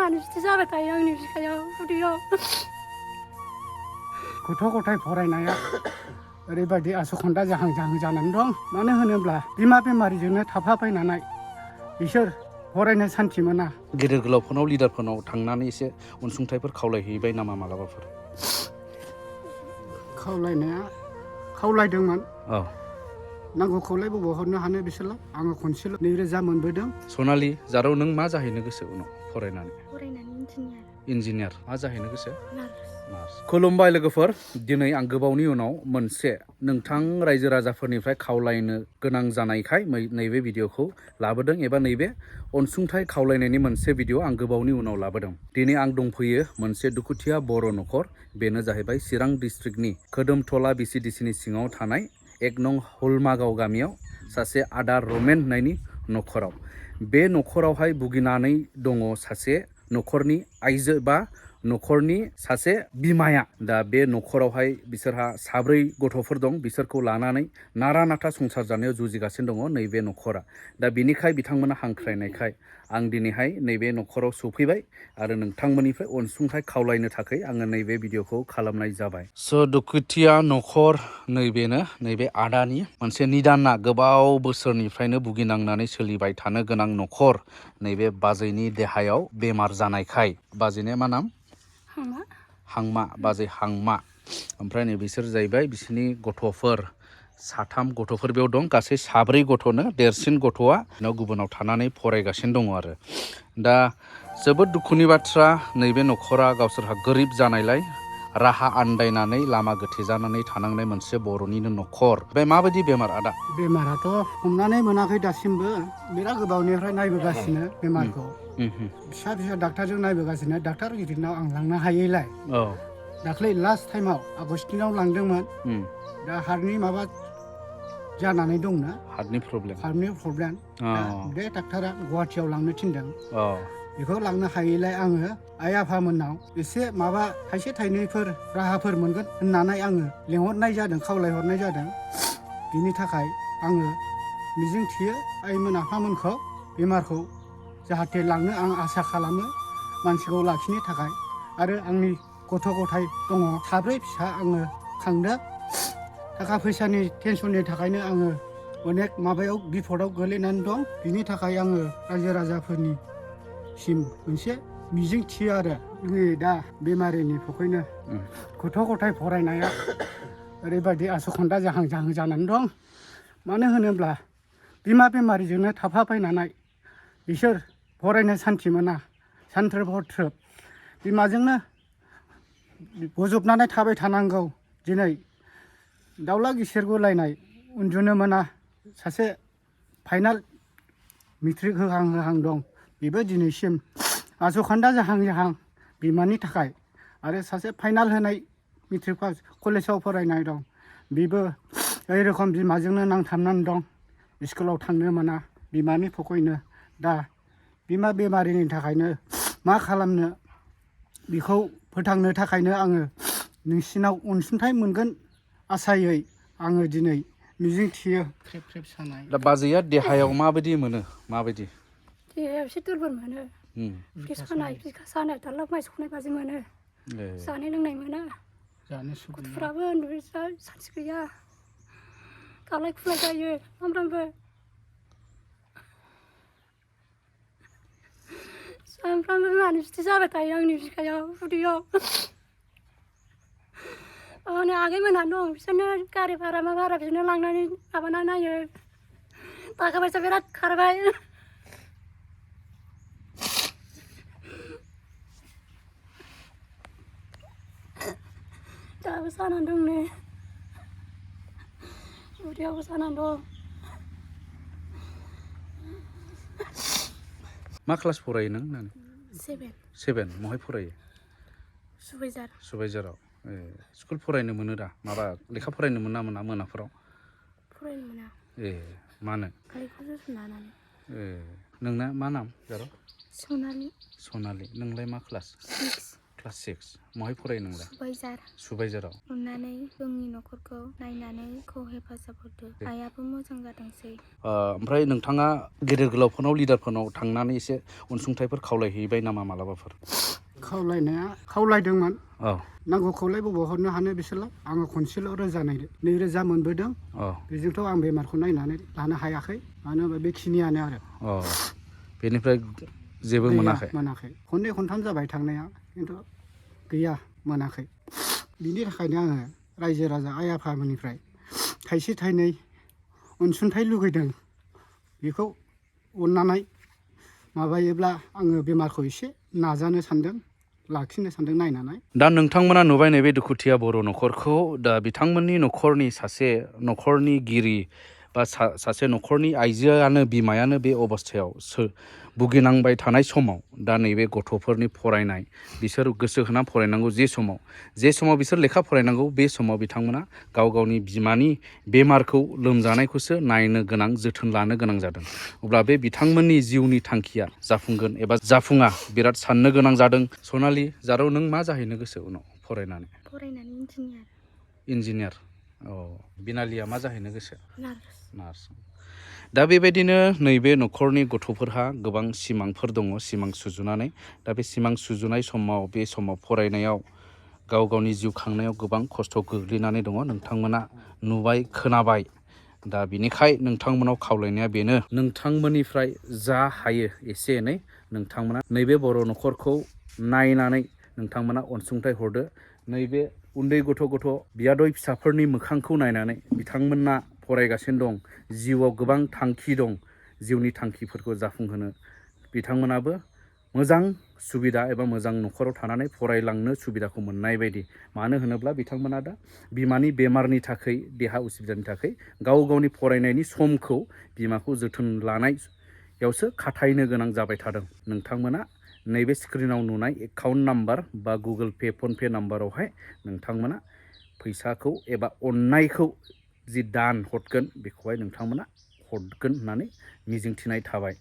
बिमानि बिदि जाबाय थायो आंनि बिखायाव उदैयाव गथ' गथाय फरायनाया ओरैबायदि आसखान्दा जाहां जानानै दं। मानो होनोब्ला बिमा बेमारिजोंनो थाफाफैनानै बिसोर फरायनो सान्थि मोना। गेदेर गोलावफोरनाव लिडारफोरनाव थांनानै एसे अनसुंथाइफोर खावलायहैबाय नामा मालाबाफोर? खावलायनाया खावलायदोंमोन। औ नांगौखौलाय बबाव हरनो हानो बिसोरलाय। आङो खनसेल' 2,000 मोनबोदों। सनालि जारौ नों मा जाहैनो गोसो उनाव फरायनानै इन्जिनियार इन्जिनियार मा जाहैनो गोसो? नार्स। खुलुमबाय लोगोफोर, दिनै आं गोबावनि उनाव मोनसे नोंथां रायजो राजाफोरनिफ्राय खावलायनो गोनां जानायखाय नैबे भिडिअखौ लाबोदों एबा नैबे अनसुंथाइ खावलायनायनि मोनसे भिडिअ आं गोबावनि उनाव लाबोदों। दिनै आं दंफैयो मोनसे दुखुथिया बर' न'खर, बेनो जाहैबाय चिरां डिस्ट्रिक्टनि खोदोमथला BCDCनि सिङाव थानाय 1 नं हलमागाव गामियाव सासे आदा रमेन होननायनि न'खराव। बे न'खरावहाय भुगिनानै दङ सासे न'खरनि आइजो बा न'खरनि सासे बिमाया। दा बे न'खरावहाय बिसोरहा 4 गथ'फोर दं। बिसोरखौ लानानै नारा नाथा संसार जानायाव जुजिगासिनो दङ नैबे न'खरा। दा बिनिखाय बिथांमोना हांख्रायनायखाय आं दिनैहाय नैबे न'खराव सफैबाय आरो नोंथांमोननिफ्राय अनसुंथाइ खावलायनो थाखाय आङो नैबे भिडिअखौ खालामनाय जाबाय। दुखुथिया न'खर नैबेनो नैबे आदानि मोनसे निदानना गोबाव बोसोरनिफ्रायनो भुगिनांनानै सोलिबाय थानो गोनां न'खर। नैबे बाजैनि देहायाव बेमार जानायखाय, बाजैनि मा नाम? हांमा, बाजै हांमा। ओमफ्राय नै बिसोर जाहैबाय बिसोरनि गथ'फोर 3 गथ'फोर बेयाव दं। गासै 4 गथ'नो, देरसिन गथ'आ गुबुनाव थानानै फरायगासिनो दङ आरो। दा जोबोद दुखुनि बाथ्रा, नैबे न'खरा गावसोरहा गोरिब जानायलाय राहा आन्दायनानै लामा गोथे जानानै थानांनाय मोनसे बर'निनो न'खर। बे माबायदि बेमार आदा? बेमाराथ' हमनानै मोनाखै दासिमबो। बिराद गोबावनिफ्राय नायबोगासिनो बेमारखौ। फिसा डाक्टारजों नायबोगासिनो। डाक्टार गिदिरनाव आं लांनो हायैलाय दाख्लै लास्ट टाइमाव आगस्टिनाव लांदोंमोन। दा हार्टनि माबा जानानै दंना, हार्टनि प्रब्लेम। दा बे डाक्टारा गुवाहाटियाव लांनो थिनदों। बेखौ लांनो हायैलाय आङो आइ आफामोननाव एसे माबा थाइसे थाइनैफोर राहाफोर मोनगोन होननानै आङो लेंहरनाय जादों, खावलायहरनाय जादों। बिनि थाखाय आङो मिजिं थियो आइमोन आफामोनखौ बेमारखौ जाहाथे लांनो आं आसा खालामो मानसिखौ लाखिनो थाखाय। आरो आंनि गथ' गथाय दङ 4 फिसा आङो खांदों। थाखा फैसानि टेनसननि थाखायनो आङो अनेक माबायाव बिपदआव गोलैनानै दं। बिनि थाखाय आङो रायजो राजाफोरनिसिम मोनसे मिजिं थियो आरो दा बेमारिनि थाखायनो गथ' गथाय फरायनाया ओरैबायदि आसखान्दा जाहां जानानै दं। मानो होनोब्ला बिमा बेमारिजोंनो थाफाफैनानै बिसोर फरायनो सान्थि मोना। सानथ्रोब हरथ्रोब बिमाजोंनो बजबनानै थाबाय थानांगौ। दिनै दाउला गिसिर गुलायनाय उन्दुनो मोना। सासे फाइनाल मेट्रिक होहां दं। बेबो दिनैसिम आसखान्दा जाहां बिमानि थाखाय। आरो सासे फाइनाल होनाय मेट्रिक पास कलेजाव फरायनाय दं। बेबो ओइ रखम बिमाजोंनो नांथाबनानै दं। स्कुलाव थांनो मोना बिमानि थाखायनो। दा बिमा बेमारिनि थाखायनो मा खालामनो, बेखौ फोथांनो थाखायनो आङो नोंसिनाव अनसुंथाइ मोनगोन आसायै आङो दिनै मिजिं थियो। ख्रेब सानाय। दा बाजैया देहायाव माबायदि मोनो? माबायदि? देहायाव एसे दुरबल मोनो। बिखा सानाय दालाब माइ सौनाय बादि मोनो। जानाय लोंनाय मोना। गथ'फ्राबो उन्दुनो सान्थि गैया। गालाय खुलाय जायो सामफ्रामबो। सामफ्रामबो बिमानि बिदि जाबाय थायो आंनि बिखायाव उदैयाव। हनै आगैमोनहा दं, बिसोरनो गारि भारा मा भारा बिदिनो लांनानै माबाना नायो। थाखा फैसा बिराद खारबाय। दाबो जानानै दं नै, उदैयावबो जानानै दं। मा क्लास फरायो नों? 7 महाय फरायो? सुबाइजाराव। स्कुल फरायनो मोनो दा? माबा लेखा फरायनो मोना मोनाफोराव? फरायनो मोना। मानो? नोंना मा नाम जारौ? सनालि। सनालि। नोंलाय मा क्लास? क्लास 6 महाय फरायो नोंलाय सुबाइजाराव अननानै जोंनि न'खरखौ नायनानै खौ हेफाजाब होदो आइयाबो मोजां जाथोंसै ओमफ्राय नोंथाङा गेदेर गोलावफोरनाव लिडारफोरनाव थांनानै एसे अनसुंथाइफोर खावलायहैबाय नामा मालाबाफोर खावलायनाया खावलायदोंमोन नांगौखौलाय बबाव हरनो हानो बिसोरलाय आङो खनसेल' रोजानाय 2000 मोनबोदों बेजोंथ' आं बेमारखौ नायनानै लानो हायाखै मानो होनबा बेखिनियानो आरो बेनिफ्राय जेबो मोनाखै खननै खनथाम जाबाय थांनाया खिन्थु गैया मोनाखै बिनि थाखायनो आङो रायजो राजा आइ आफामोननिफ्राय थाइसे थाइनै अनसुंथाइ लुगैदों बेखौ अननानै माबायोब्ला आङो बेमारखौ एसे नाजानो सानदों लाखिनो सानदों नायनानै दा नोंथांमोना नुबाय नैबे दुखुथिया बर' न'खरखौ दा बिथांमोननि न'खरनि सासे न'खरनि गिरि बा सासे न'खरनि आइजोआनो बिमायानो बे अबस्थायाव भुगिनांबाय थानाय समाव दा नैबे गथ'फोरनि फरायनाय बिसोर गोसो होना फरायनांगौ जे समाव बिसोर लेखा फरायनांगौ बे समाव बिथांमोना गावनि बिमानि बेमारखौ लोमजानायखौसो नायनो गोनां जोथोन लानो गोनां जादों अब्ला बे बिथांमोननि जिउनि थांखिया जाफुंगोन एबा जाफुङा बिराद साननो गोनां जादों सनालि जारौ नों मा जाहैनो गोसो उनाव फरायनानै इन्जिनियार बिनालिया मा जाहैनो गोसो नार्स दा बेबायदिनो नैबे न'खरनि गथ'फोरहा गोबां सिमांफोर दङ सिमां सुजुनानै दा बे सिमां सुजुनाय समाव बे समाव फरायनायाव गावनि जिउ खांनायाव गोबां खस्थ' गोग्लैनानै दङ नोंथांमोना नुबाय खोनाबाय दा बिनिखाय नोंथांमोनाव खावलायनाया बेनो नोंथांमोननिफ्राय जा हायो एसे एनै नोंथांमोना नैबे बर' न'खरखौ नायनानै नोंथांमोना अनसुंथाइ हरदो नैबे उन्दै गथ' बियादै फिसाफोरनि मोखांखौ नायनानै बिथांमोना फरायगासिनो दं जिउआव गोबां थांखि दं जिउनि थांखिफोरखौ जाफुंहोनो बिथांमोनाबो मोजां सुबिदा एबा मोजां न'खराव थानानै फरायलांनो सुबिदाखौ मोननाय बायदि मानो होनोब्ला बिथांमोना दा बिमानि बेमारनि थाखाय देहा उसुबिदानि थाखाय गावनि फरायनायनि समखौ बिमाखौ जोथोन लानायावसो खाथायनो गोनां जाबाय थादों नोंथांमोना नैबे स्क्रिनाव नुनाय एकाउन्ट नाम्बार बा गुगोल पे फन पे नाम्बारावहाय नोंथांमोना फैसाखौ एबा अननायखौ जि दान हरगोन बेखौहाय नोंथांमोना हरगोन होननानै मिजिंथिनाय थाबाय